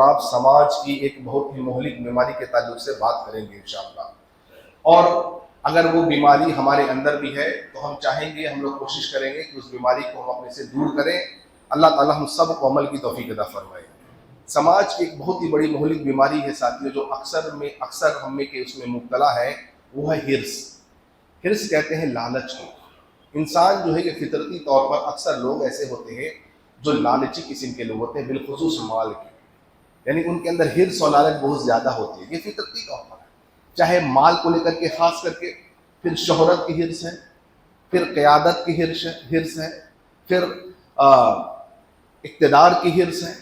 آپ سماج کی ایک بہت ہی مہلک بیماری کے تعلق سے بات کریں گے انشاءاللہ. اور اگر وہ بیماری ہمارے اندر بھی ہے تو ہم چاہیں گے، ہم لوگ کوشش کریں گے کہ اس بیماری کو ہم اپنے سے دور کریں. اللہ تعالیٰ ہم سب کو عمل کی توفیق عطا فرمائے. سماج کی ایک بہت ہی بڑی مہلک بیماری ہے ساتھیوں، جو اکثر ہم میں کے اس میں مبتلا ہے، وہ ہے ہرس. ہرس کہتے ہیں لالچ کو. انسان جو ہے یہ فطرتی طور پر اکثر لوگ ایسے ہوتے ہیں جو لالچی قسم کے لوگ ہوتے ہیں، بالخصوص مال کے. یعنی ان کے اندر ہرس اور لالچ بہت زیادہ ہوتی ہے، یہ فطرتی طور پر ہے. چاہے مال کو لے کر کے، خاص کر کے پھر شہرت کی ہرس ہے، پھر قیادت کی ہرس ہے، پھر اقتدار کی ہرس ہے،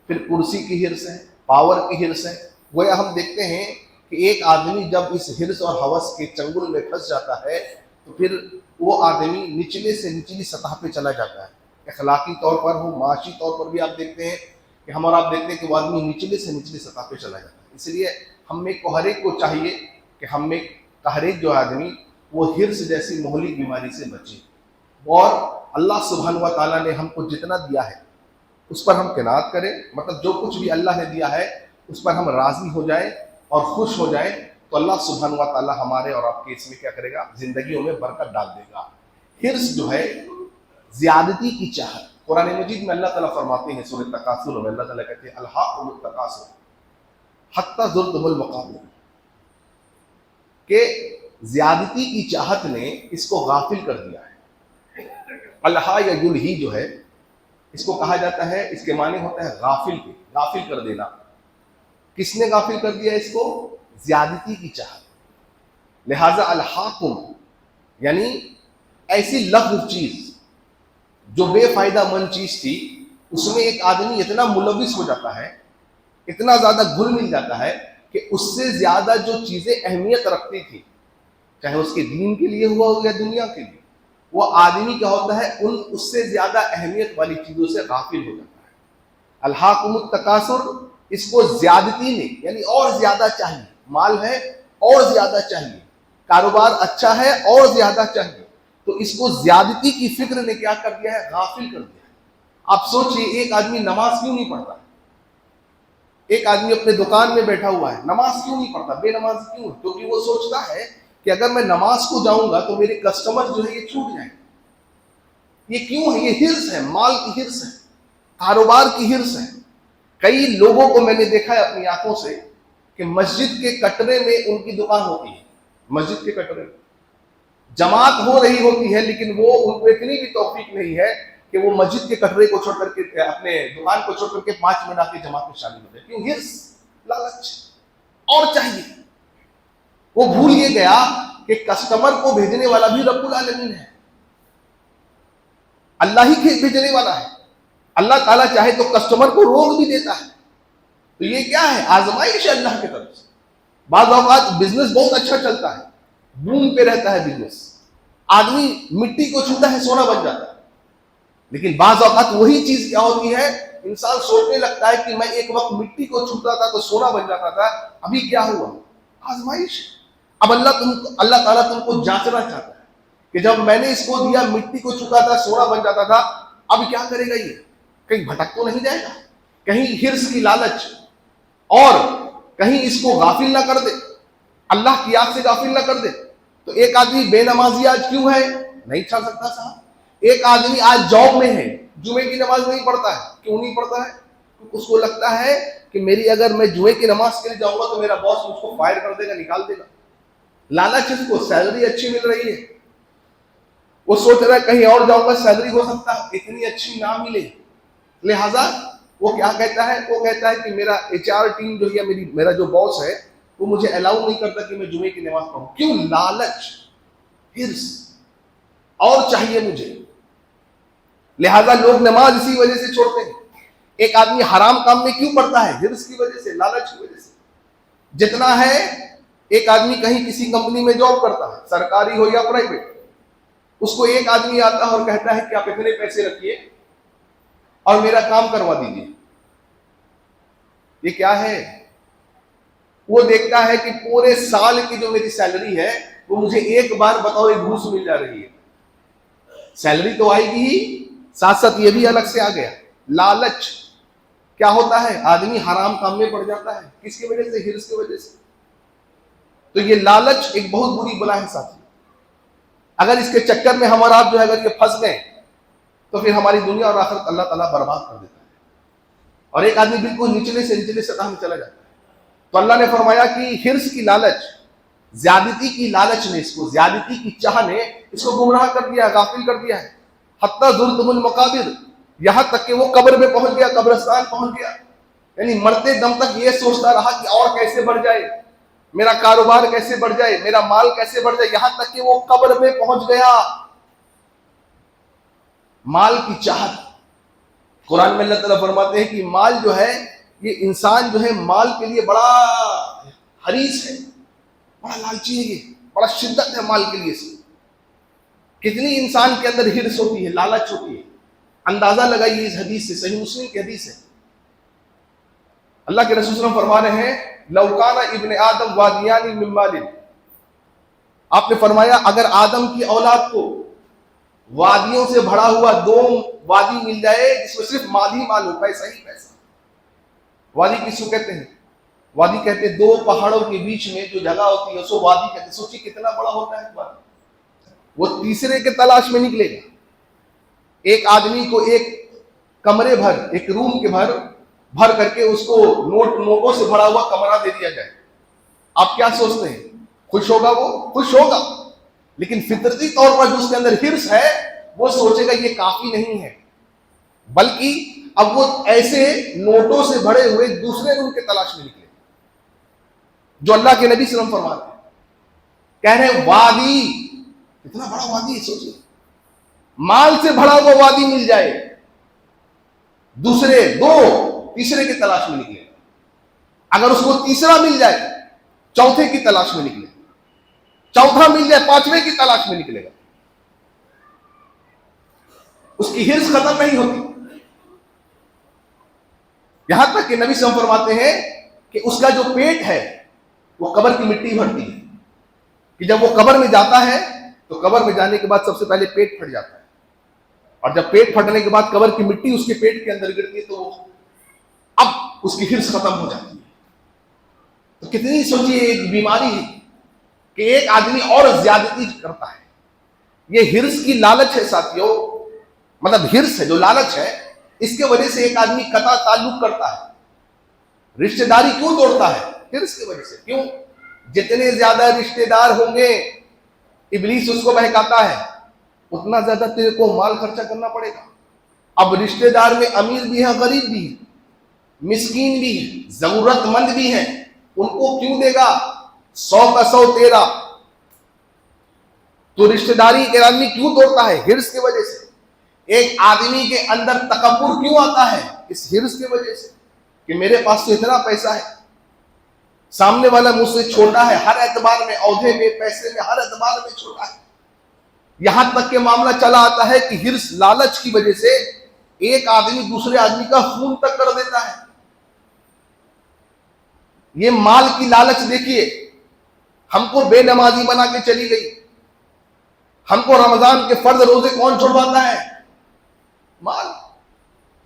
پھر کرسی کی ہرس ہے، پاور کی ہرس ہے. گویا ہم دیکھتے ہیں کہ ایک آدمی جب اس ہرس اور ہوس کے چنگل میں پھنس جاتا ہے تو پھر وہ آدمی نچلے سے نچلی سطح پہ چلا جاتا ہے. اخلاقی طور پر ہو، معاشی طور پر بھی آپ دیکھتے ہیں کہ ہم اور آپ دیکھتے ہیں کہ وہ آدمی نچلے سے نچلی سطح پہ چلا جاتا ہے. اس لیے ہم میں ہر ایک کو چاہیے کہ ہم میں ہر ایک جو آدمی وہ ہرس جیسی مہلک بیماری سے بچے، اور اللہ سبحانہ و تعالیٰ نے ہم کو جتنا دیا ہے اس پر ہم قناعت کریں. مطلب جو کچھ بھی اللہ نے دیا ہے اس پر ہم راضی ہو جائیں اور خوش ہو جائیں، تو اللہ سبحانہ و تعالیٰ ہمارے اور آپ کے اس میں کیا کرے گا، زندگیوں میں برکت ڈال دے گا. ہرس جو ہے زیادتی کی چاہت. قرآن مجید میں اللہ تعالیٰ فرماتے ہیں سورۃ تکاثر میں، اللہ تعالیٰ کہتے ہیں الہاکم التکاثر حتی زرتم المقابر، کہ زیادتی کی چاہت نے اس کو غافل کر دیا ہے. الہا یا یلہی جو ہے اس کو کہا جاتا ہے، اس کے معنی ہوتا ہے غافل کر دینا. کس نے غافل کر دیا اس کو؟ زیادتی کی چاہت. لہذا الہاکم یعنی ایسی لغو چیز جو بے فائدہ مند چیز تھی، اس میں ایک آدمی اتنا ملوث ہو جاتا ہے، اتنا زیادہ گھل مل جاتا ہے کہ اس سے زیادہ جو چیزیں اہمیت رکھتی تھی، چاہے اس کے دین کے لیے ہوا ہو یا دنیا کے لیے، وہ آدمی کیا ہوتا ہے اس سے زیادہ اہمیت والی چیزوں سے غافل ہو جاتا ہے. الہاکم التکاثر، اس کو زیادتی نے یعنی اور زیادہ چاہیے. مال ہے اور زیادہ چاہیے، کاروبار اچھا ہے اور زیادہ چاہیے، تو اس کو زیادتی کی فکر نے کیا کر دیا ہے، غافل کر دیا ہے. آپ سوچئے ایک آدمی نماز کیوں نہیں پڑھتا؟ ایک آدمی اپنے دکان میں بیٹھا ہوا ہے، نماز کیوں نہیں پڑھتا، بے نماز کیوں؟ کیونکہ وہ سوچتا ہے کہ اگر میں نماز کو جاؤں گا تو میرے کسٹمر جو ہے یہ چھوٹ جائیں. یہ کیوں ہے؟ یہ ہرس ہے، مال کی ہرس ہے، کاروبار کی ہرس ہے. کئی لوگوں کو میں نے دیکھا ہے اپنی آنکھوں سے کہ مسجد کے کٹرے میں ان کی دکان ہوتی ہے. مسجد کے کٹرے میں جماعت ہو رہی ہوتی ہے، لیکن وہ ان کو اتنی بھی توفیق نہیں ہے کہ وہ مسجد کے کٹرے کو چھوڑ کر کے، اپنے دکان کو چھوڑ کر کے 5 منٹ آ کے جماعت میں شامل ہو جائے. کیوں؟ ہرس، لالچ، اور چاہیے. وہ بھول یہ گیا کہ کسٹمر کو بھیجنے والا بھی رب العالمین ہے، اللہ ہی بھیجنے والا ہے. اللہ تعالیٰ چاہے تو کسٹمر کو روک بھی دیتا ہے. تو یہ کیا ہے؟ آزمائش ہے اللہ کی طرف سے. بعض اوقات بزنس بہت اچھا چلتا ہے، بوم پہ رہتا ہے بزنس، آدمی مٹی کو چھوتا ہے سونا بن جاتا ہے. لیکن بعض اوقات وہی چیز کیا ہوتی ہے، انسان سوچنے لگتا ہے کہ میں ایک وقت مٹی کو چھوتا تھا تو سونا بن جاتا تھا، ابھی کیا ہوا؟ آزمائش. اب اللہ تعالیٰ تم کو جانچنا چاہتا ہے کہ جب میں نے اس کو دیا، مٹی کو چھوتا تھا سونا بن جاتا تھا، اب کیا کرے گا؟ یہ کہیں بھٹک تو نہیں جائے گا، کہیں ہرس کی لالچ اور کہیں اس کو غافل نہ کر دے، اللہ کی یاد سے غافل نہ کر دے. تو ایک آدمی بے نمازی آج کیوں ہے؟ نہیں کھا سکتا صاحب. ایک آدمی آج جاب میں ہے، جمعے کی نماز نہیں پڑھتا ہے. کیوں نہیں پڑھتا ہے؟ اس کو لگتا ہے کہ اگر میں جمعے کی نماز کے لیے جاؤں گا تو میرا باس مجھ کو فائر کر دے گا، نکال دے گا. لالچ اس کو، سیلری اچھی مل رہی ہے، وہ سوچ رہا ہے کہیں اور جاؤں گا سیلری ہو سکتا ہے اتنی اچھی نہ ملے. لہذا وہ کیا کہتا ہے؟ وہ کہتا ہے کہ میرا HR ٹیم جو ہے، میرا جو باس ہے، وہ مجھے الاؤ نہیں کرتا کہ میں جمعے کی نماز پڑھوں. کیوں؟ لالچ، ہرس، اور چاہیے مجھے. لہذا لوگ نماز اسی وجہ سے چھوڑتے ہیں. ایک آدمی حرام کام میں کیوں پڑتا ہے؟ ہرس کی وجہ سے، لالچ کی وجہ سے. جتنا ہے، ایک آدمی کہیں کسی کمپنی میں جاب کرتا ہے، سرکاری ہو یا پرائیویٹ، اس کو ایک آدمی آتا ہے اور کہتا ہے کہ آپ اتنے پیسے رکھیے اور میرا کام کروا دیجیے. یہ کیا ہے؟ وہ دیکھتا ہے کہ پورے سال کی جو میری سیلری ہے وہ مجھے ایک بار بطور گھوس مل جا رہی ہے. سیلری تو آئے گی ہی، ساتھ ساتھ یہ بھی الگ سے آ گیا، لالچ. کیا ہوتا ہے؟ آدمی حرام کام میں پڑ جاتا ہے. کس کی وجہ سے؟ ہرس کی وجہ سے. تو یہ لالچ ایک بہت بری بلا ہے ساتھی. اگر اس کے چکر میں ہم اور آپ جو ہے اگر یہ پھنس گئے تو پھر ہماری دنیا اور آخرت اللہ تعالیٰ برباد کر دیتا ہے، اور ایک آدمی بالکل نچلے سے نچلے سطح میں چلا جاتا ہے. تو اللہ نے فرمایا کہ ہرس کی لالچ، زیادتی کی لالچ نے، اس کو زیادتی کی چاہ نے اس کو گمراہ کر دیا، غافل کر دیا ہے. حتی زرتم المقابر، یہاں تک کہ وہ قبر میں پہنچ گیا، قبرستان پہنچ گیا. یعنی مرتے دم تک یہ سوچتا رہا کہ اور کیسے بڑھ جائے، میرا کاروبار کیسے بڑھ جائے، میرا مال کیسے بڑھ جائے، یہاں تک کہ وہ قبر میں پہنچ گیا. مال کی چاہت. قرآن میں اللہ تعالیٰ فرماتے ہیں کہ مال جو ہے، یہ انسان جو ہے مال کے لیے بڑا حریص ہے، بڑا لالچی ہے، یہ بڑا شدت ہے مال کے لیے. سے کتنی انسان کے اندر ہرس ہوتی ہے، لالچ ہوتی ہے. اندازہ لگائیے اس حدیث سے، صحیح مسلم کی حدیث ہے. اللہ کے رسول صلی اللہ علیہ وسلم فرما رہے ہیں لو کان ابن آدم وادیان من مال، آپ نے فرمایا اگر آدم کی اولاد کو وادیوں سے بھرا ہوا 2 وادی مل جائے جس میں صرف مال ہی مال ہو، پیسہ ہی پیسہ. وادی کس کو کہتے ہیں؟ وادی کہتے ہیں 2 پہاڑوں کے بیچ میں جو جگہ ہوتی ہے سو وادی کہتے ہیں. سوچیے کتنا بڑا ہوتا ہے وادی. وہ تیسرے کے تلاش میں نکلے گا. ایک آدمی کو ایک کمرے بھر، ایک روم کے بھر کر کے اس کو نوٹوں سے بھرا ہوا کمرہ دے دیا جائے، آپ کیا سوچتے ہیں؟ خوش ہوگا؟ وہ خوش ہوگا. لیکن فطرتی طور پر جو اس کے اندر ہرس ہے وہ سوچے گا یہ کافی نہیں ہے، بلکہ اب وہ ایسے نوٹوں سے بھرے ہوئے دوسرے روم کے تلاش میں نکلے. جو اللہ کے نبی صلی اللہ علیہ وسلم فرماتے ہیں، کہہ رہے ہیں وادی، اتنا بڑا وادی ہے. سوچیے مال سے بھرا ہوا وادی مل جائے، دوسرے 2 تیسرے کی تلاش میں نکلے. اگر اس کو تیسرا مل جائے چوتھے کی تلاش میں نکلے، چوتھا مل جائے 5ویں کی تلاش میں نکلے گا. اس کی ہرس ختم نہیں ہوتی. یہاں تک کہ نبی صلی اللہ علیہ وسلم فرماتے ہیں کہ اس کا جو پیٹ ہے وہ قبر کی مٹی بھرتی ہے، کہ جب وہ قبر میں جاتا ہے تو قبر میں جانے کے بعد سب سے پہلے پیٹ پھٹ جاتا ہے، اور جب پیٹ پھٹنے کے بعد قبر کی مٹی اس کے پیٹ کے اندر گرتی ہے تو اب اس کی ہرس ختم ہو جاتی ہے. تو کتنی سوچیے ایک بیماری ہے کہ ایک آدمی اور زیادتی کرتا ہے. یہ ہرس کی لالچ ہے ساتھیوں، مطلب ہرس ہے جو لالچ ہے، اس کے وجہ سے ایک آدمی قطع تعلق کرتا ہے، رشتہ داری کیوں توڑتا ہے؟ ہرس کی وجہ سے. کیوں؟ جتنے زیادہ رشتہ دار ہوں گے ابلیس اس کو بہکاتا ہے، اتنا زیادہ تیرے کو مال خرچہ کرنا پڑے گا. اب رشتہ دار میں امیر بھی ہے، غریب بھی ہے، مسکین بھی ہے، ضرورت مند بھی ہیں، ان کو کیوں دے گا؟ 100 کا 100 تیرا. تو رشتہ داری کے آدمی کیوں توڑتا ہے؟ ہرس کی وجہ سے. ایک آدمی کے اندر تکبر کیوں آتا ہے؟ اس ہرس کی وجہ سے کہ میرے پاس تو اتنا پیسہ ہے، سامنے والا مجھ سے چھوٹا ہے، ہر اعتبار میں، عہدے میں، پیسے میں، ہر اعتبار میں چھوٹا ہے. یہاں تک کہ معاملہ چلا آتا ہے کہ ہرس، لالچ کی وجہ سے ایک آدمی دوسرے آدمی کا خون تک کر دیتا ہے. یہ مال کی لالچ دیکھیے، ہم کو بے نمازی بنا کے چلی گئی. ہم کو رمضان کے فرض روزے کون چھڑواتا ہے؟ مال.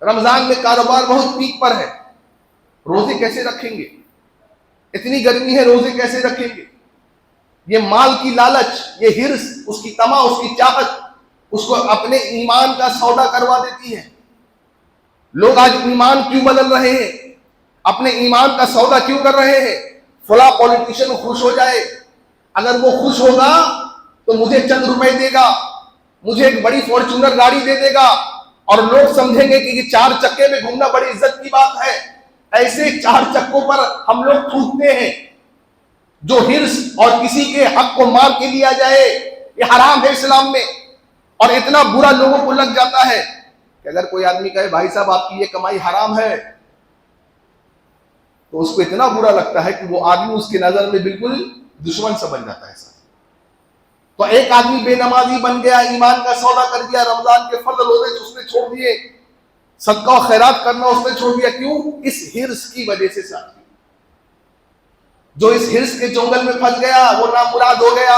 رمضان میں کاروبار بہت پیک پر ہے، روزے کیسے رکھیں گے؟ اتنی گرمی ہے، روزے کیسے رکھیں گے؟ یہ مال کی لالچ، یہ ہرس، اس کی طمع، اس کی چاہت اس کو اپنے ایمان کا سودا کروا دیتی ہے. لوگ آج ایمان کیوں بدل رہے ہیں؟ اپنے ایمان کا سودا کیوں کر رہے ہیں؟ فلاں پولیٹیشین خوش ہو جائے، اگر وہ خوش ہوگا تو مجھے چند روپے دے گا، مجھے ایک بڑی فارچونر گاڑی دے دے گا، اور لوگ سمجھیں گے کہ یہ 4 چکے میں گھومنا بڑی عزت کی بات ہے. ایسے 4 چکوں پر ہم لوگ ٹوٹتے ہیں. جو ہرس اور کسی کے حق کو مار کے لیا جائے یہ حرام ہے اسلام میں. اور اتنا برا لوگوں کو لگ جاتا ہے کہ اگر کوئی آدمی کہے بھائی صاحب آپ کی یہ کمائی حرام ہے تو اس کو اتنا برا لگتا ہے کہ وہ آدمی اس کی نظر میں بالکل دشمن سا بن جاتا ہے. تو ایک آدمی بے نمازی بن گیا، ایمان کا سودا کر دیا، رمضان کے فرض روزے اس نے چھوڑ دیے، صدقہ و خیرات کرنا اس نے چھوڑ دیا. کیوں؟ اس ہرس کی وجہ سے. ساتھی جو اس ہرس کے جنگل میں پھنس گیا وہ نامراد ہو گیا.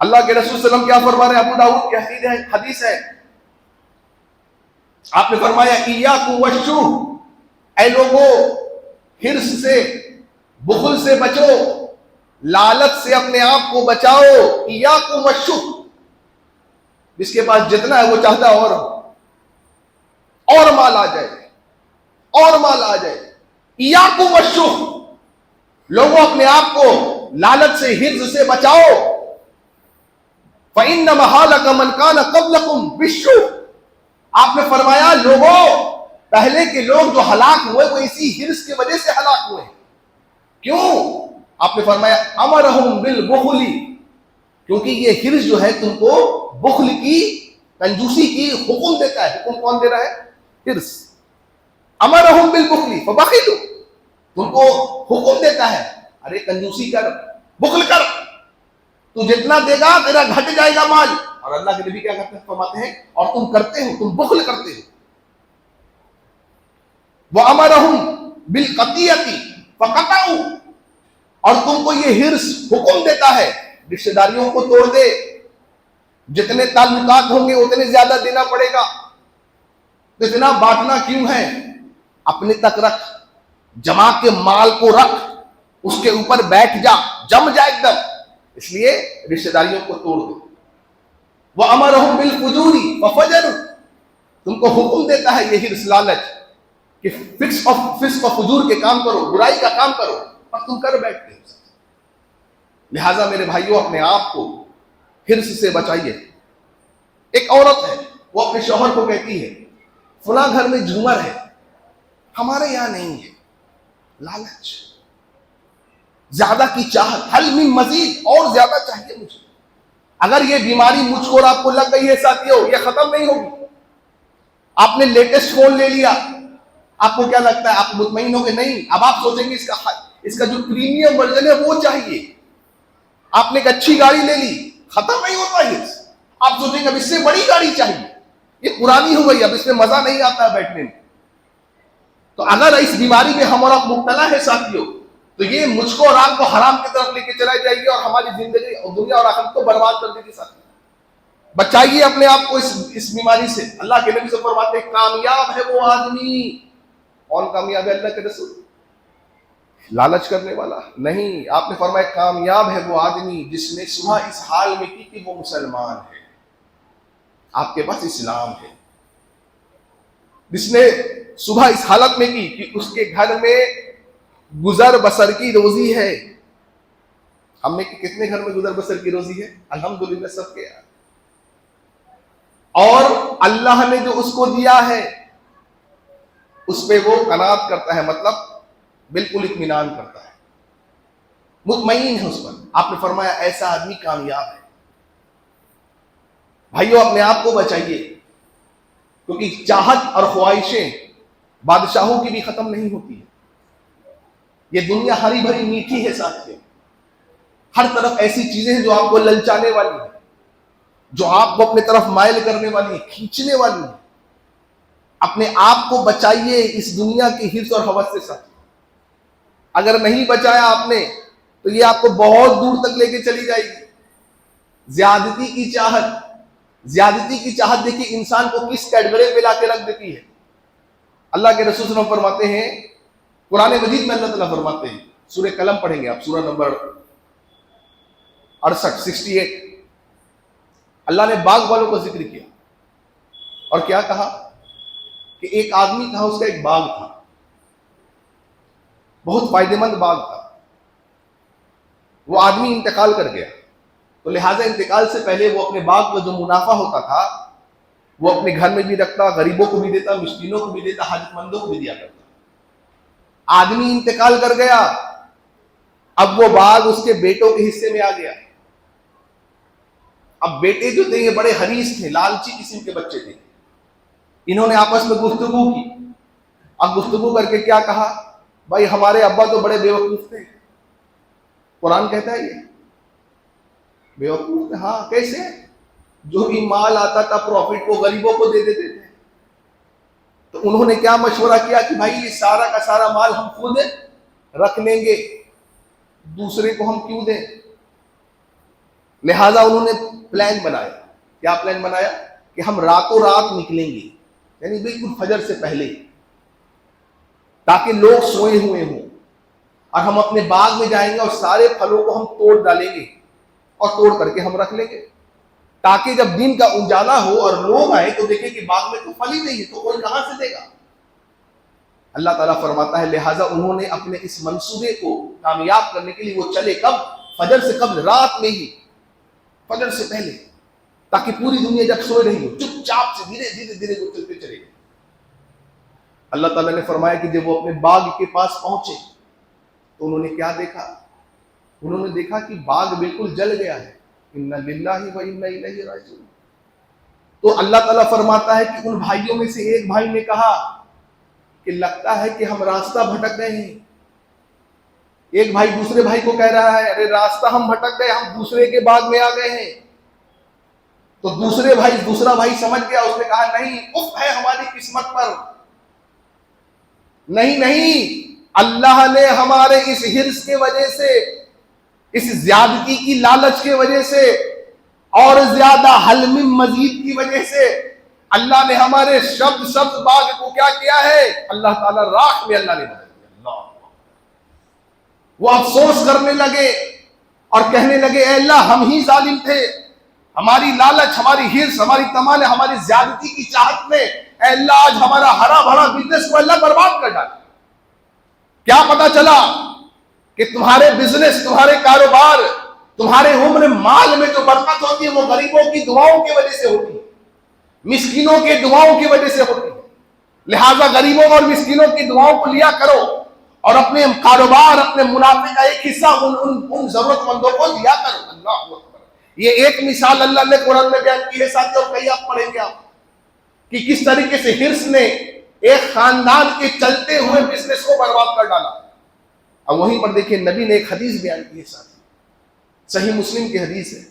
اللہ کے رسول صلی اللہ علیہ وسلم کیا فرما رہے ہیں؟ ابو داؤد کی حدیث ہے، آپ نے فرمایا ایاکم والشح، اے لوگوں ہرس سے، بخل سے بچو، لالچ سے اپنے آپ کو بچاؤ. ایاکم والشح، جس کے پاس جتنا ہے وہ چاہتا ہے اور مال آ جائے، اور مال آ جائے. ایاکم والشح، لوگوں اپنے آپ کو لالچ سے، ہرس سے بچاؤ. فَإِنَّمَا هَلَكَ مَنْ كَانَ قَبْلَكُمْ بِالشُّحِّ، آپ نے فرمایا لوگوں، پہلے کے لوگ جو ہلاک ہوئے وہ اسی ہرس کی وجہ سے ہلاک ہوئے. کیوں؟ آپ نے فرمایا امرہم بالبخل، کیونکہ یہ ہرس جو ہے تم کو بخل کی، کنجوسی کی حکم دیتا ہے. حکم کون دے رہا ہے؟ ہرس. امرہم بالبخل فبخلوا، تم کو حکم دیتا ہے ارے کنجوسی کر، بخل کر، تو جتنا دے گا تیرا گھٹ جائے گا مال. اور اللہ کے نبی کیا کہتے ہیں، فرماتے ہیں اور تم کرتے ہو، تم بخل کرتے ہو. وَأَمَرَهُمْ بِالْقَطِيعَةِ فَقَطَعُوا، اور تم کو یہ ہرس حکم دیتا ہے رشتہ داریوں کو توڑ دے، جتنے تعلقات ہوں گے اتنے زیادہ دینا پڑے گا. تو اتنا بانٹنا کیوں ہے؟ اپنے تک رکھ، جمع کے مال کو رکھ، اس کے اوپر بیٹھ جا، جم جا ایک دم. اس لیے رشتہ داریوں کو توڑ دو. وَأَمَرَهُمْ بِالْفُجُورِ فَفَجَرُوا، تم کو حکم دیتا ہے یہ ہرس، لالچ، کہ فسق و فجور کے کام کرو، برائی کا کام کرو، اور تم کر بیٹھتے ہو. لہٰذا میرے بھائیوں اپنے آپ کو ہرس سے بچائیے. ایک عورت ہے وہ اپنے شوہر کو کہتی ہے فلاں گھر میں جھومر ہے، ہمارے یہاں نہیں ہے. لالچ، زیادہ کی چاہت، حل من مزید، اور زیادہ چاہیے مجھے. اگر یہ بیماری مجھ کو اور آپ کو لگ گئی ہے ساتھیوں، یہ ختم نہیں ہوگی. آپ نے لیٹسٹ فون لے لیا، آپ کو کیا لگتا ہے، آپ مطمئن ہو گے؟ نہیں. اب آپ سوچیں گے اس کا جو پریمیم ورژن ہے وہ چاہیے. آپ نے ایک اچھی گاڑی لے لی، ختم نہیں ہوتا یہ. آپ سوچیں گے اب اس سے بڑی گاڑی چاہیے، یہ پرانی ہو گئی، اب اس میں مزہ نہیں آتا ہے بیٹھنے میں. تو اگر اس بیماری میں ہم اور آپ مبتلا ہے ساتھیوں، تو یہ مجھ کو اور آپ کو حرام کی طرف لے کے چلا جائے گی اور ہماری زندگی اور دنیا اور آخرت کو برباد کر دے گی. ساتھ بچائیے اپنے آپ کو اس بیماری سے. اللہ کے نبی سے فرماتے ہیں کامیاب ہے وہ آدمی. کون کامیاب ہے؟ اللہ کے رسول. لالچ کرنے والا نہیں. آپ نے فرمایا کامیاب ہے وہ آدمی جس نے صبح اس حال میں کی کہ وہ مسلمان ہے، آپ کے پاس اسلام ہے. جس نے صبح اس حالت میں کی کہ اس کے گھر میں گزر بسر کی روزی ہے. ہم میں کتنے گھر میں گزر بسر کی روزی ہے؟ الحمدللہ سب کے. اور اللہ نے جو اس کو دیا ہے اس پہ وہ قناعت کرتا ہے، مطلب بالکل اطمینان کرتا ہے، مطمئن ہے اس پر. آپ نے فرمایا ایسا آدمی کامیاب ہے. بھائیو اپنے آپ کو بچائیے، کیونکہ چاہت اور خواہشیں بادشاہوں کی بھی ختم نہیں ہوتی ہے. یہ دنیا ہری بھری میٹھی ہے ساتھیوں، ہر طرف ایسی چیزیں ہیں جو آپ کو للچانے والی ہیں، جو آپ کو اپنے طرف مائل کرنے والی ہیں، کھینچنے والی ہیں. اپنے آپ کو بچائیے اس دنیا کی حرص اور ہوس سے. ساتھ اگر نہیں بچایا آپ نے تو یہ آپ کو بہت دور تک لے کے چلی جائے گی. زیادتی کی چاہت، زیادتی کی چاہت دیکھیے انسان کو کس کیٹگری میں لا کے رکھ دیتی ہے. اللہ کے رسول صلی اللہ علیہ وسلم فرماتے ہیں، قرآن مجید میں اللہ تعالیٰ فرماتے ہیں، سورہ قلم پڑھیں گے آپ، سورہ نمبر 68 اللہ نے باغ والوں کو ذکر کیا اور کیا کہا کہ ایک آدمی تھا، اس کا ایک باغ تھا، بہت فائدہ مند باغ تھا. وہ آدمی انتقال کر گیا، تو لہٰذا انتقال سے پہلے وہ اپنے باغ میں جو منافع ہوتا تھا وہ اپنے گھر میں بھی رکھتا، غریبوں کو بھی دیتا، مسکینوں کو بھی دیتا، حاجت مندوں کو بھی دیا کرتا. آدمی انتقال کر گیا، اب وہ باغ اس کے بیٹوں کے حصے میں آ گیا. اب بیٹے جو تھے یہ بڑے حریص تھے، لالچی قسم کے بچے تھے. انہوں نے آپس میں گفتگو کی. اب گفتگو کر کے کیا کہا، بھائی ہمارے ابا تو بڑے بیوقوف تھے. قرآن کہتا ہے یہ بیوقوف تھے. ہاں کیسے؟ جو بھی مال آتا تھا پروفٹ کو غریبوں کو دے دیتے تھے. تو انہوں نے کیا مشورہ کیا کہ بھائی یہ سارا کا سارا مال ہم خود رکھ لیں گے، دوسرے کو ہم کیوں دیں. لہذا انہوں نے پلان بنایا. کیا پلان بنایا؟ کہ ہم راتوں رات نکلیں گے، یعنی بالکل فجر سے پہلے، تاکہ لوگ سوئے ہوئے ہوں، اور ہم اپنے باغ میں جائیں گے اور سارے پھلوں کو ہم توڑ ڈالیں گے اور توڑ کر کے ہم رکھ لیں گے، تاکہ جب دن کا اجالا ہو اور لوگ آئے تو دیکھیں کہ باغ میں تو پھل ہی نہیں ہے، تو کوئی کہاں سے دے گا؟ اللہ تعالیٰ فرماتا ہے لہٰذا انہوں نے اپنے اس منصوبے کو کامیاب کرنے کے لیے وہ چلے کب؟ فجر سے قبل، رات میں ہی، فجر سے پہلے، تاکہ پوری دنیا جب سوئے رہی ہو چپ چاپ سے دھیرے دھیرے دھیرے وہ چلتے چلے گئے۔ اللہ تعالیٰ نے فرمایا کہ جب وہ اپنے باغ کے پاس پہنچے تو انہوں نے کیا دیکھا؟ انہوں نے دیکھا کہ باغ بالکل جل گیا ہے۔ اِنَّ لِلَّهِ وَإِنَّ إِلَيْهِ رَاجِعُونَ۔ تو اللہ تعالیٰ فرماتا ہے کہ ان بھائیوں میں سے ایک بھائی نے کہا کہ لگتا ہے کہ ہم راستہ بھٹک گئے ہیں۔ ایک بھائی دوسرے بھائی کو کہہ رہا ہے ارے راستہ ہم بھٹک گئے، ہم دوسرے کے باغ میں آ گئے ہیں۔ تو دوسرا بھائی سمجھ گیا، اس نے کہا نہیں، اف ہے ہماری قسمت پر، نہیں، اللہ نے ہمارے اس حرص کے وجہ سے، اس زیادتی کی لالچ کے وجہ سے اور زیادہ حلم مزید کی وجہ سے اللہ نے ہمارے سبز باغ کو کیا کیا ہے؟ اللہ تعالیٰ راکھ میں اللہ نے بدل دیا۔ وہ افسوس کرنے لگے اور کہنے لگے اے اللہ ہم ہی ظالم تھے، ہماری لالچ، ہماری حرص، ہماری تمنا، ہماری زیادتی کی چاہت نے اے اللہ آج ہمارا ہرا بھرا بزنس کو اللہ برباد کر ڈالا۔ کیا پتا چلا کہ تمہارے بزنس، تمہارے کاروبار، تمہارے عمر مال میں جو برکت ہوتی ہے وہ غریبوں کی دعاؤں کی وجہ سے ہوتی ہے، مسکینوں کے دعاؤں کی وجہ سے ہوتی ہے۔ لہٰذا غریبوں اور مسکینوں کی دعاؤں کو لیا کرو اور اپنے کاروبار، اپنے منافع کا ایک حصہ ان ضرورت مندوں کو دیا کرو۔ اللہ اکبر۔ یہ ایک مثال اللہ نے قرآن میں بیان کی ہے ساتھ، اور کئی آپ پڑھیں گے آپ کہ کس طریقے سے حرص نے ایک خاندان کے چلتے ہوئے بزنس کو برباد کر ڈالا۔ اب وہیں پر دیکھیں نبی نے ایک حدیث بیان کی ہے ساتھ، صحیح مسلم کی حدیث ہے۔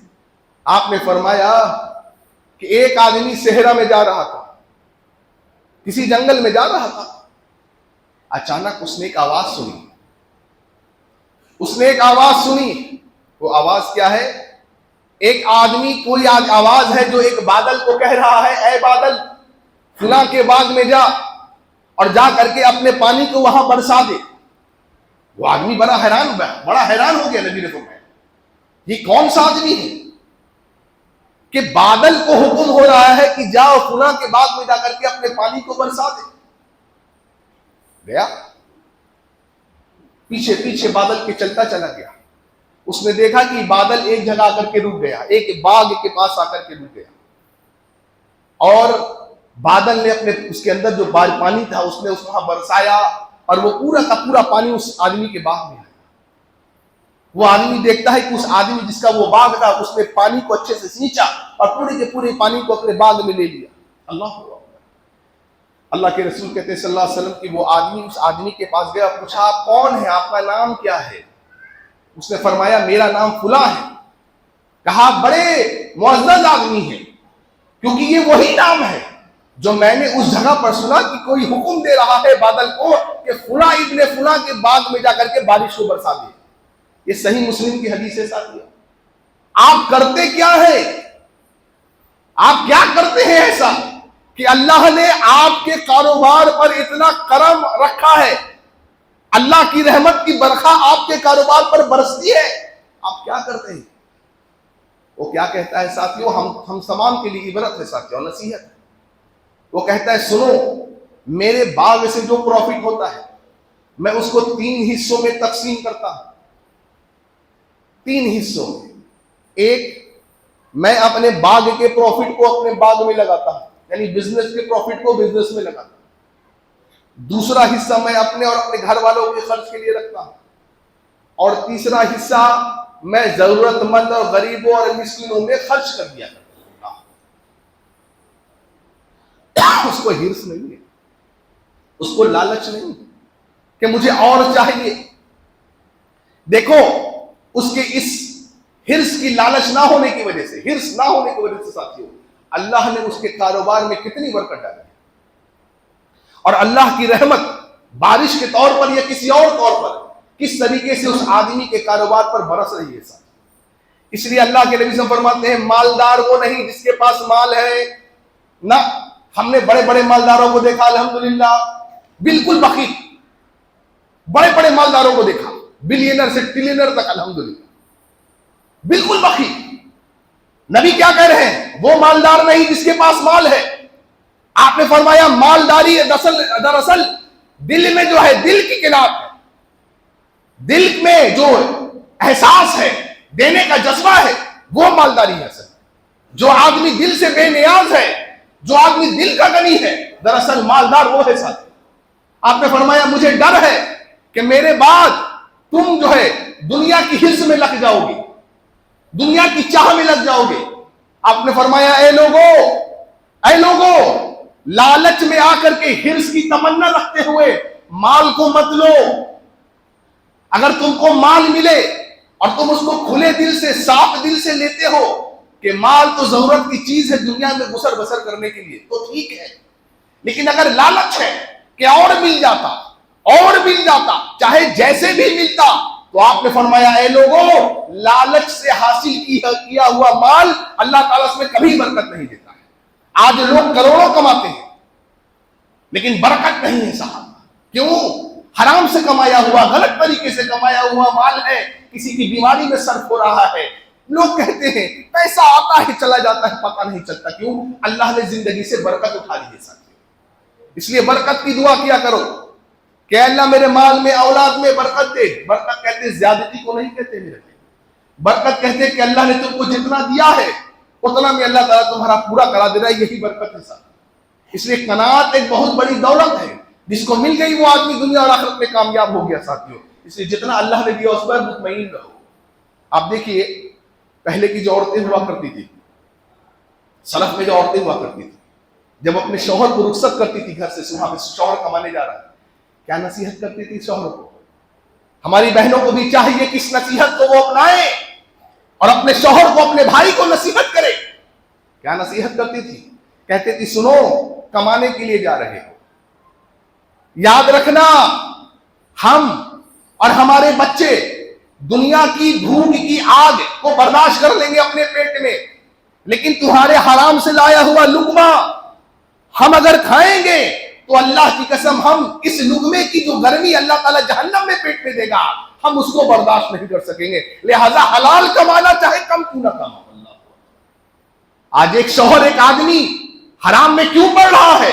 آپ نے فرمایا کہ ایک آدمی صحرا میں جا رہا تھا، کسی جنگل میں جا رہا تھا، اچانک اس نے ایک آواز سنی۔ وہ آواز کیا ہے؟ ایک آدمی، کوئی آواز ہے جو ایک بادل کو کہہ رہا ہے اے بادل فلاں کے باغ میں جا اور جا کر کے اپنے پانی کو وہاں برسا دے۔ وہ آدمی بڑا حیران ہو گیا۔ نبی نے فرمایا یہ کون سا آدمی ہے کہ بادل کو حکم ہو رہا ہے کہ جاؤ فلاں کے باغ میں جا کر کے اپنے پانی کو برسا دے۔ گیا پیچھے بادل کے چلتا چلا گیا۔ اس نے دیکھا کہ بادل ایک جگہ آ کر کے رک گیا، ایک باغ کے پاس آ کر کے رک گیا، اور بادل نے اس کے اندر جو پانی تھا اس نے وہاں برسایا، اور وہ پورا کا پورا پانی اس آدمی کے باغ میں آیا۔ وہ آدمی دیکھتا ہے کہ اس آدمی جس کا وہ باغ تھا اس نے پانی کو اچھے سے سینچا اور پورے کے پورے پانی کو اپنے باغ میں لے لیا۔ اللہ کے رسول کہتے ہیں صلی اللہ علیہ وسلم کہ وہ آدمی اس آدمی کے پاس گیا، پوچھا آپ کون ہیں، آپ کا نام کیا ہے؟ اس نے فرمایا میرا نام فلاں ہے۔ کہا بڑے معزز آدمی ہیں، کیونکہ یہ وہی نام ہے جو میں نے اس جگہ پر سنا کہ کوئی حکم دے رہا ہے بادل کو کہ فلاں ابن فلاں کے باغ میں جا کر کے بارش کو برسا دے۔ یہ صحیح مسلم کی حدیث ہے ساتھیوں۔ آپ کرتے کیا ہیں؟ آپ کیا کرتے ہیں ایسا کہ اللہ نے آپ کے کاروبار پر اتنا کرم رکھا ہے، اللہ کی رحمت کی برکھا آپ کے کاروبار پر برستی ہے، آپ کیا کرتے ہیں؟ وہ کیا کہتا ہے ساتھیوں؟ ہم تمام کے لیے عبرت ہے ساتھیوں، نصیحت ہے۔ وہ کہتا ہے سنو، میرے باغ سے جو پروفٹ ہوتا ہے میں اس کو 3 حصوں میں تقسیم کرتا ہوں۔ 3 حصوں میں، ایک میں اپنے باغ کے پروفٹ کو اپنے باغ میں لگاتا ہوں، یعنی بزنس کے پروفٹ کو بزنس میں لگاتا ہوں۔ دوسرا حصہ میں اپنے اور اپنے گھر والوں کے خرچ کے لیے رکھتا ہوں، اور تیسرا حصہ میں ضرورت مند اور غریبوں اور مسکینوں میں خرچ کر دیا کرتا ہوں۔ اس کو حرص نہیں ہے، اس کو لالچ نہیں کہ مجھے اور چاہیے۔ دیکھو اس کے اس حرص کی لالچ نہ ہونے کی وجہ سے، ساتھیوں اللہ نے اس کے کاروبار میں کتنی برکت ڈالی، اور اللہ کی رحمت بارش کے طور پر یا کسی اور طور پر کس طریقے سے اس آدمی کے کاروبار پر برس رہی ہے۔ اس لیے اللہ کے نبی صلی اللہ علیہ وسلم فرماتے ہیں مالدار وہ نہیں جس کے پاس مال ہے، نہ ہم نے بڑے بڑے مالداروں کو دیکھا الحمدللہ بالکل بخیل، بڑے بڑے مالداروں کو دیکھا بلینر سے ٹریلینر تک الحمدللہ بالکل بخیل۔ نبی کیا کہہ رہے ہیں؟ وہ مالدار نہیں جس کے پاس مال ہے۔ آپ نے فرمایا مالداری دراصل دل میں جو ہے، دل کی قناعت ہے، دل میں جو احساس ہے، دینے کا جذبہ ہے، وہ مالداری ہے۔ اصل جو آدمی دل سے بے نیاز ہے، جو آدمی دل کا غنی ہے، دراصل مالدار وہ ہے ساتھ۔ آپ نے فرمایا مجھے ڈر ہے کہ میرے بعد تم جو ہے دنیا کی حرص میں لگ جاؤ گے، دنیا کی چاہ میں لگ جاؤ گے۔ آپ نے فرمایا اے لوگو لالچ میں آ کر کے حرص کی تمنا رکھتے ہوئے مال کو مت لو۔ اگر تم کو مال ملے اور تم اس کو کھلے دل سے، صاف دل سے لیتے ہو کہ مال تو ضرورت کی چیز ہے دنیا میں گزر بسر کرنے کے لیے، تو ٹھیک ہے۔ لیکن اگر لالچ ہے کہ اور مل جاتا چاہے جیسے بھی ملتا، تو آپ نے فرمایا اے لوگوں لالچ سے حاصل کیا ہوا مال اللہ تعالیٰ اس میں کبھی برکت نہیں دیتا ہے۔ آج لوگ کروڑوں کماتے ہیں لیکن برکت نہیں ہے صاحب۔ کیوں؟ حرام سے کمایا ہوا، غلط طریقے سے کمایا ہوا مال ہے، کسی کی بیماری میں صرف ہو رہا ہے۔ لوگ کہتے ہیں پیسہ آتا ہے چلا جاتا ہے، پتہ نہیں چلتا۔ کیوں؟ اللہ نے زندگی سے برکت اٹھا لی ہے ساتھ۔ اس لیے برکت کی دعا کیا کرو کہ اللہ میرے مال میں، اولاد میں برکت دے۔ برکت کہتے ہیں زیادتی کو نہیں کہتے میرے، برکت کہتے ہیں کہ اللہ نے تم کو جتنا دیا ہے اتنا میں اللہ تعالیٰ تمہارا پورا کرا دے رہا ہے، یہی برکت ہے ساتھ۔ اس لیے قناعت ایک بہت بڑی دولت ہے، جس کو مل گئی وہ آدمی دنیا اور آخرت میں کامیاب ہو گیا ساتھیوں۔ اس لیے جتنا اللہ نے دیا اس پر مطمئن رہو۔ آپ دیکھیے پہلے کی جو عورتیں ہوا کرتی تھی، سلف میں جو عورتیں ہوا کرتی تھی، جب اپنے شوہر کو رخصت کرتی تھی گھر سے، صبح میں شوہر کمانے جا رہا ہے، کیا نصیحت کرتی تھی شوہر کو؟ ہماری بہنوں کو بھی چاہیے کہ اس نصیحت کو وہ اپنائیں اور اپنے شوہر کو، اپنے بھائی کو نصیحت کرے۔ کیا نصیحت کرتی تھی؟ کہتے تھی سنو کمانے کے لیے جا رہے ہو، یاد رکھنا ہم اور ہمارے بچے دنیا کی بھوک کی آگ کو برداشت کر لیں گے اپنے پیٹ میں، لیکن تمہارے حرام سے لایا ہوا لقمہ ہم اگر کھائیں گے تو اللہ کی قسم ہم اس لقمے کی جو گرمی اللہ تعالیٰ جہنم میں پیٹ میں دے گا، ہم اس کو برداشت نہیں کر سکیں گے۔ لہذا حلال کمانا چاہے کم کیوں نہ کماؤ۔ آج ایک شوہر، ایک آدمی حرام میں کیوں پڑ رہا ہے؟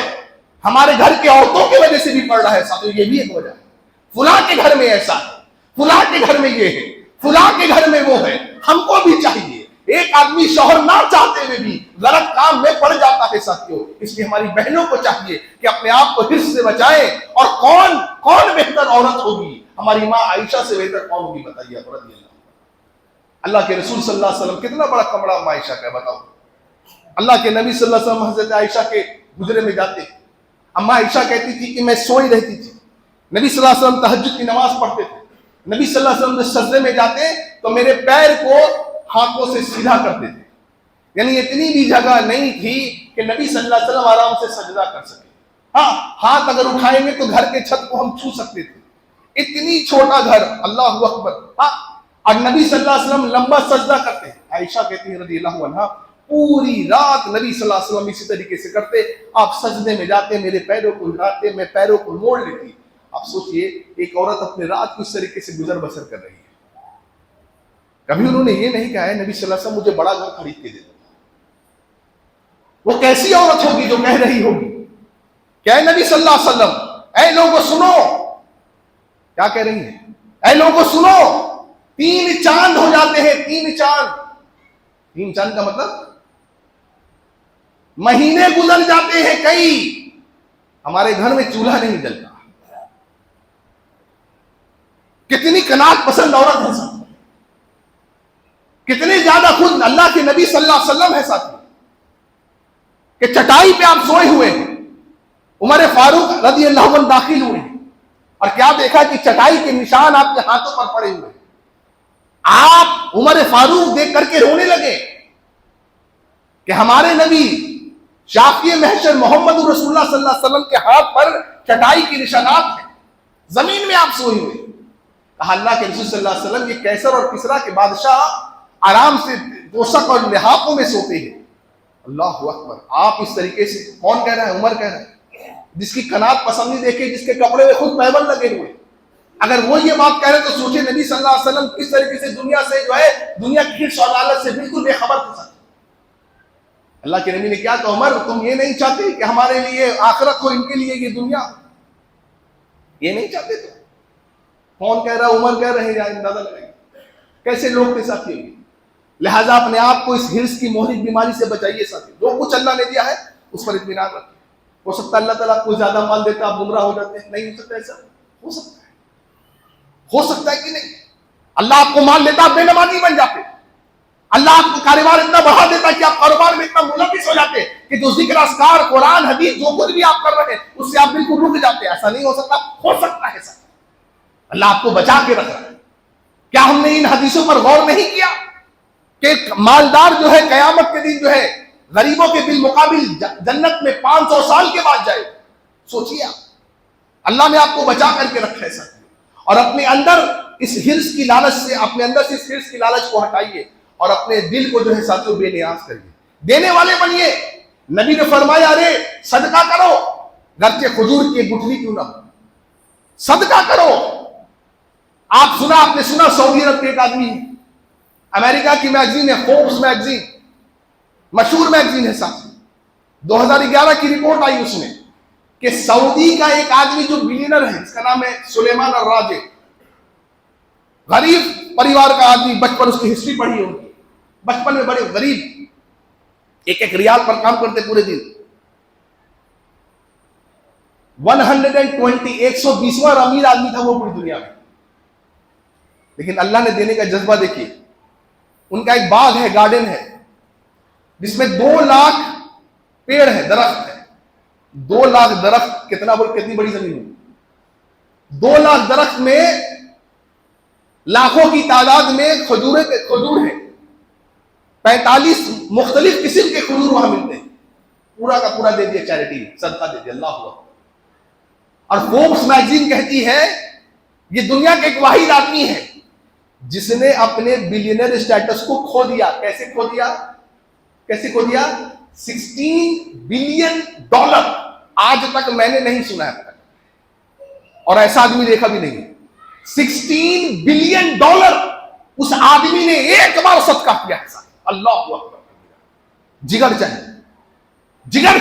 ہمارے گھر کے عورتوں کی وجہ سے بھی پڑ رہا ہے ساتھیوں، یہ بھی ایک وجہ ہے۔ فلاں کے گھر میں ایسا ہے، فلاں کے گھر میں یہ ہے، فلاں کے گھر میں وہ ہے۔ ہم کو بھی چاہیے، ایک آدمی شوہر نہ چاہتے ہوئے بھی غلط کام میں پڑ جاتا ہے ساتھیوں۔ اس لیے ہماری بہنوں کو چاہیے کہ اپنے آپ کو حرص سے بچائیں۔ اور کون بہتر عورت ہوگی؟ ہماری ماں عائشہ سے بہتر کون ہوگی بتائیے؟ رضی اللہ کے رسول صلی اللہ علیہ وسلم کتنا بڑا کمرہ ماں عائشہ کا، بتاؤ۔ اللہ کے نبی صلی اللہ علیہ وسلم حضرت عائشہ کے گزرے میں جاتے، اما عائشہ کہتی تھی کہ میں سوئی رہتی تھی۔ نبی صلی اللہ علیہ وسلم تہجد کی نماز پڑھتے تھے، نبی صلی اللہ علیہ وسلم سجدے میں جاتے تو میرے پیر کو ہاتھوں سے سیدھا کرتے تھے، یعنی اتنی بھی جگہ نہیں تھی کہ نبی صلی اللہ علیہ وسلم آرام سے سجدہ کر سکے۔ ہاں، ہاتھ اگر اٹھائیں گے تو گھر کے چھت کو ہم چھو سکتے تھے، اتنی چھوٹا گھر، اللہ اکبر۔ ہاں، اور نبی صلی اللہ علیہ وسلم لمبا سجدہ کرتے ہیں۔ عائشہ کہتی ہے رضی اللہ عنہا پوری رات نبی صلی اللہ علیہ وسلم اسی طریقے سے کرتے، آپ سجدے میں جاتے، میرے پیروں کو ہلاتے، میں پیروں کو موڑ لیتی۔ آپ سوچئے ایک عورت اپنے رات کو اس طریقے سے گزر بسر کر رہی ہے۔ کبھی انہوں نے یہ نہیں کہا ہے نبی صلی اللہ علیہ وسلم مجھے بڑا گھر خرید کے دے دو۔ وہ کیسی عورت ہوگی جو کہہ رہی ہوگی کہ اے نبی صلی اللہ علیہ وسلم، اے لوگوں سنو، کیا کہہ رہی ہیں؟ اے لوگوں سنو، 3 چاند ہو جاتے ہیں، 3 چاند۔ 3 چاند کا مطلب مہینے گزر جاتے ہیں کئی، ہمارے گھر میں چولہا نہیں جلتا۔ کتنی قناعت پسند عورت ہے ساتھ، کتنے زیادہ خود اللہ کے نبی صلی اللہ علیہ وسلم ہے ساتھ، کہ چٹائی پہ آپ سوئے ہوئے ہیں، عمر فاروق رضی اللہ عنہ داخل ہوئے ہیں اور کیا دیکھا کہ چٹائی کے نشان آپ کے ہاتھوں پر پڑے ہوئے ہیں۔ آپ عمر فاروق دیکھ کر کے رونے لگے کہ ہمارے نبی شافی محشر محمد رسول اللہ صلی اللہ علیہ وسلم کے ہاتھ پر چٹائی کی نشانات ہیں، زمین میں آپ سوئے ہوئے۔ کہا اللہ کے رسول صلی اللہ علیہ وسلم یہ کیسر اور کسرا کے بادشاہ آرام سے توشک اور لحافوں میں سوتے ہیں، اللہ اکبر. آپ اس طریقے سے کون کہہ رہا ہے؟ عمر کہہ رہا ہے، جس کی قناعت پسند نہیں دیکھے، جس کے کپڑے میں خود پیبند لگے ہوئے. اگر وہ یہ بات کہہ رہے تو سوچے نبی صلی اللہ علیہ وسلم کس طریقے سے دنیا سے جو ہے دنیا کی حرص اور لالچ سے بالکل بے خبر تھے. اللہ کے نبی نے کیا کہا، عمر تم یہ نہیں چاہتے کہ ہمارے لیے آخرت ہو، ان کے لیے یہ دنیا، یہ نہیں چاہتے؟ تو کون کہہ رہا ہے؟ عمر کہہ رہے ہیں. اندازہ لگائیں کیسے لوگ کے ساتھ یہ. لہٰذا اپنے آپ کو اس حرص کی مہلک بیماری سے بچائیے ساتھی. جو کچھ اللہ نے دیا ہے اس پر اطمینان رکھیں. ہو سکتا ہے اللہ تعالیٰ آپ کو زیادہ مال دیتا آپ گمراہ ہو جاتے ہیں. نہیں ہو سکتا ایسا؟ ہو سکتا ہے. ہو سکتا ہے کہ نہیں؟ اللہ آپ کو مال دیتا آپ بے نمازی بن جاتے. اللہ آپ کو کاروبار اتنا بڑھا دیتا کہ آپ کاروبار میں اتنا ملوث ہو جاتے کہ جو ذکر اذکار قرآن حدیث جو کچھ بھی آپ کر رہے ہیں اس سے آپ بالکل رک جاتے. ایسا نہیں ہو سکتا؟ ہو سکتا ہے سر. اللہ آپ کو بچا کے رکھ رہا ہے. کیا ہم نے ان حدیثوں پر غور نہیں کیا کہ مالدار جو ہے قیامت کے دن جو ہے غریبوں کے بالمقابل جنت میں 500 سال کے بعد جائے؟ سوچیے آپ. اللہ نے آپ کو بچا کر کے رکھا ہے سر. اور اپنے اندر اس حرص کی لالچ سے، اپنے اندر سے اس حرص کی لالچ کو ہٹائیے اور اپنے دل کو جو ہے ساتھیوں بے نیاز کریے. دینے والے بنیے. نبی نے فرمایا ارے صدقہ کرو گرچہ کھجور کی ایک گٹھلی کیوں نہ ہو. صدقہ کرو. آپ نے سنا سعودی عرب کے ایک آدمی، امریکہ کی میگزین ہے فوربس میگزین، مشہور میگزین ہے ساتھی، 2011 کی رپورٹ آئی اس میں کہ سعودی کا ایک آدمی جو بلینر ہے اس کا نام ہے سلیمان الراجے، غریب پریوار کا آدمی. بچپن اس کی ہسٹری پڑھی ہوگی. بچپن میں بڑے غریب، ایک ریال پر کام کرتے پورے دن. 120واں امیر آدمی تھا وہ پوری دنیا میں. لیکن اللہ نے دینے کا جذبہ دیکھیے. ان کا ایک باغ ہے، گارڈن ہے، جس میں 2 لاکھ پیڑ ہے، درخت ہے. 2 لاکھ درخت کتنی بڑی زمین ہے. 2 لاکھ درخت میں لاکھوں کی تعداد میں کھجور ہیں. 45 مختلف قسم کے کھجور وہاں ملتے ہیں. پورا کا پورا دے دیا چیریٹی، صدقہ دے دیا. اللہ اکبر. اور فوربس میگزین کہتی ہے یہ دنیا کا ایک واحد آدمی ہے جس نے اپنے بلینئر اسٹیٹس کو کھو دیا. کیسے کھو دیا؟ 16 بلین ڈالر. آج تک میں نے نہیں سنا ہے اور ایسا آدمی دیکھا بھی نہیں. 16 بلین ڈالر اس آدمی نے ایک بار صدقہ کیا ہے. اللہ اکبر. جگر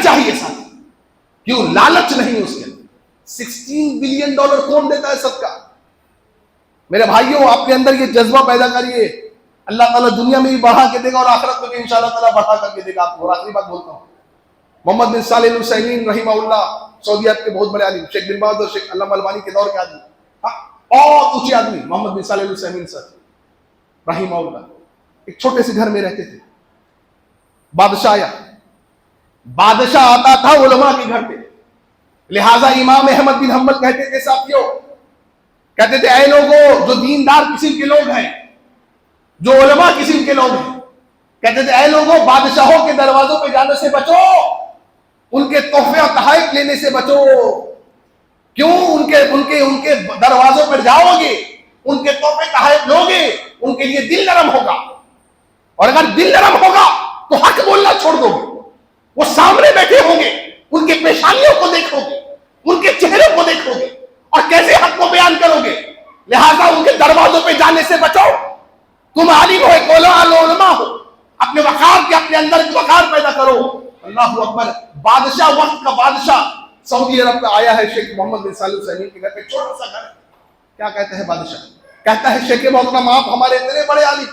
چاہیے ساتھ. کیوں؟ لالچ نہیں اس کے. 16 بلین ڈالر کون دیتا ہے صدقہ؟ میرے بھائیوں آپ کے اندر یہ جذبہ پیدا کریے. اللہ تعالیٰ دنیا میں بھی بڑھا کے دے گا اور آخرت میں بھی انشاءاللہ تعالیٰ بڑھا کر کے دے گا. آپ کو آخری بات بولتا ہوں. محمد بن صالح العثیمین رحمہ اللہ، سعودی عرب کے بہت بڑے عالم، شیخ بن باز اور شیخ علامہ البانی کے دور کے آدمی، بہت اونچے آدمی، محمد بن صالح العثیمین صاحب رحمہ اللہ، ایک چھوٹے سے گھر میں رہتے تھے. بادشاہ آتا تھا علماء کے گھر پہ. لہذا امام احمد بن حنبل کہتے تھے ساتھیوں، کہتے تھے اے لوگوں جو دیندار قسم کے لوگ ہیں، جو علماء قسم کے لوگ ہیں، کہتے تھے اے لوگوں بادشاہوں کے دروازوں پہ جانے سے بچو، ان کے تحفے اور تحائف لینے سے بچو. کیوں؟ ان کے دروازوں پر جاؤ گے، ان کے تحفے تحائف لو گے، ان کے لیے دل نرم ہوگا. اور اگر دل نرم ہوگا تو حق بولنا چھوڑ دو گے. وہ سامنے بیٹھے ہوں گے، ان کے پیشانیوں کو دیکھو گے، ان کے چہروں کو دیکھو گے اور کیسے حق کو بیان کرو گے. لہذا ان کے دروازوں پہ جانے سے بچو. تم عالم ہو، ایک علماء ہو، اپنے وقار کے اپنے اندر وقار پیدا کرو. اللہ اکبر. بادشاہ، وقت کا بادشاہ سعودی عرب کا آیا ہے شیخ محمد بن صالح العثیمین کے گھر پہ. چھوٹا سا گھر. کیا کہتا ہے بادشاہ؟ کہتا ہے شیخ محترم آپ ہمارے اتنے بڑے عالم،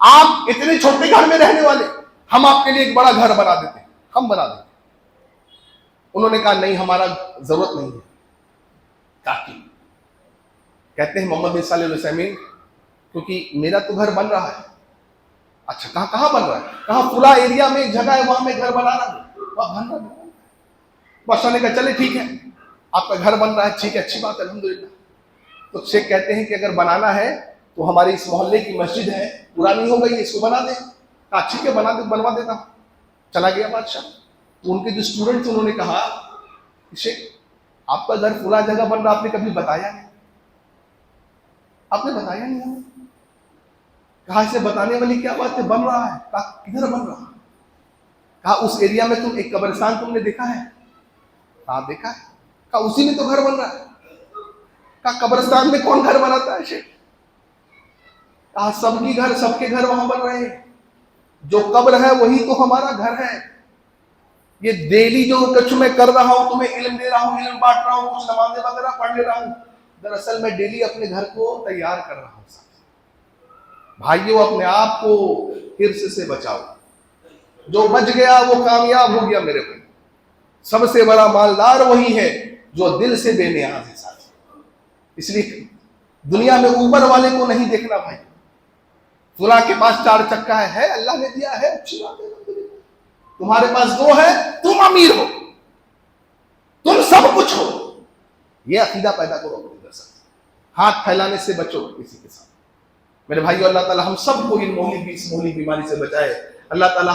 آپ اتنے چھوٹے گھر میں رہنے والے، ہم آپ کے لیے ایک بڑا گھر بنا دیتے ہیں، ہم بنا دیتے. انہوں نے کہا نہیں ہمارا ضرورت نہیں ہے. کافی. کہتے ہیں محمد بن صالح العثیمین کیونکہ میرا تو گھر بن رہا ہے. اچھا کہاں بن رہا ہے؟ کہاں فلاں ایریا میں جگہ ہے وہاں میں گھر بنا رہا ہوں. وہاں بن رہا ہے. بادشاہ نے کہا چلے ٹھیک ہے آپ کا گھر بن رہا ہے، ٹھیک ہے اچھی بات ہے الحمدللہ. تو شیخ کہتے ہیں کہ اگر بنانا ہے تو ہماری اس محلے کی مسجد ہے پرانی ہو گئی، اس کو بنا دیں. کہا ٹھیک ہے بنوا دیتا ہوں. چلا گیا بادشاہ. تو ان کے جو اسٹوڈنٹس انہوں نے کہا شیخ آپ کا گھر فلاں جگہ بن رہا، آپ نے کبھی بتایا نہیں، آپ نے بتایا نہیں ہمیں. کہا اسے بتانے والی کیا بات ہے، بن رہا ہے. کہا کدھر بن رہا؟ کہا اس ایریا میں تم ایک قبرستان تم نے دیکھا ہے؟ کہا دیکھا ہے۔ کہا اسی میں تو گھر بن رہا ہے۔ کہا قبرستان میں کون گھر بناتا ہے شیخ؟ کہا سب کے گھر وہاں بن رہے ہیں، جو قبر ہے وہی تو ہمارا گھر ہے۔ یہ ڈیلی جو کچھ میں کر رہا ہوں، تمہیں علم دے رہا ہوں، علم بانٹ رہا ہوں، کچھ نمازیں وغیرہ پڑھ لے رہا ہوں، دراصل میں ڈیلی اپنے گھر کو تیار کر رہا ہوں۔ بھائیوں اپنے آپ کو حرص سے بچاؤ، جو بچ گیا وہ کامیاب ہو گیا میرے بھائی۔ سب سے بڑا مالدار وہی ہے جو دل سے بے نیاز ہے ساتھ۔ اس لیے دنیا میں اوپر والے کو نہیں دیکھنا بھائی، فلاں کے پاس 4 چکا ہے، اللہ نے دیا ہے، اچھی بات ہے، تمہارے پاس 2 ہے، تم امیر ہو، تم سب کچھ ہو، یہ عقیدہ پیدا کرو اپنے اندر سے۔ ہاتھ پھیلانے سے بچو کسی کے ساتھ۔ میرے بھائیو اللہ تعالی ہم سب کو اس مولی بیماری سے بچائے۔ اللہ تعالی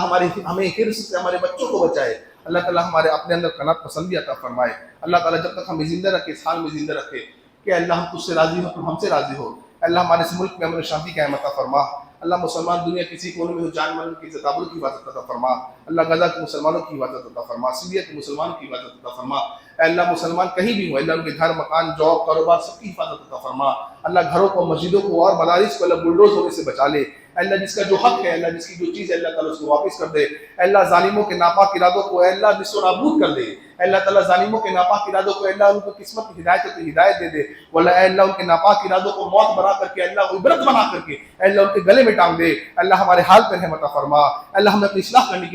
ہمیں حرص سے ہمارے بچوں کو بچائے۔ اللہ تعالی ہمارے اپنے اندر قناعت پسندی عطا فرمائے۔ اللہ تعالی جب تک ہمیں زندہ رکھے، اس حال میں زندہ رکھے کہ اللہ ہم تجھ سے راضی ہو، تم ہم سے راضی ہو۔ اللہ ہمارے اس ملک میں امن و شانتی قائم عطا فرما۔ اللہ مسلمان دنیا کسی کونے میں ہو، جان مال کی عزت آبرو کی حفاظت عطا فرما۔ اللہ غزہ کے مسلمانوں کی حفاظت عطا فرما، سیریا کے مسلمانوں کی حفاظت عطا فرما۔ اے اللہ مسلمان کہیں بھی ہو، اللہ ان کے گھر، مکان، جاب، کاروبار سب کی حفاظت عطا فرما۔ اللہ گھروں کو، مسجدوں کو اور مدارس کو اللہ بلڈوز ہونے سے بچا لے۔ اے اللہ جس کا جو حق ہے، اللہ جس کی جو چیز ہے، اللہ تعالیٰ اس کو واپس کر دے۔ اے اللہ ظالموں کے ناپاک ارادوں کو اے اللہ نصف و نابود کر دے۔ اے اللہ تعالیٰ ظالموں کے ناپاک ارادوں کو اے اللہ ان کو قسمت کی ہدایت ہے تو ہدایت دے دے، واللہ اے اللہ ان کے ناپاک ارادوں کو موت بنا کر کے، اللہ عبرت بنا کر کے اے اللہ ان کے گلے میں ٹانگ دے۔ اے اللہ ہمارے حال پر رحمت فرما۔ اے اللہ ہمیں اپنی اصلاح کرنے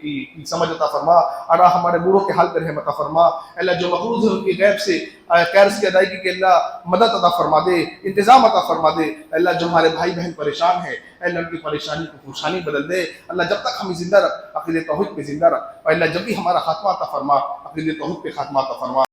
کی سمجھ عطا فرما، اور ہمارے بوڑھوں کے حال پر رحمت فرما۔ اے اللہ جو مقروض ہیں ان کی غیب سے قرض کی ادائیگی کے اللہ مدد عطا فرما دے، انتظام عطا فرما دے۔ اے اللہ جو ہمارے بھائی بہن پریشان ہیں، اے اللہ ان کی پریشانی کو خوشحالی بدل دے۔ اللہ جب تک ہمیں زندہ رکھ، عقیدہ توحید پہ زندہ رکھ، اور اللہ جب بھی ہمارا خاتمہ عطا فرما، عقیدہ توحید پہ خاتمہ عطا فرما۔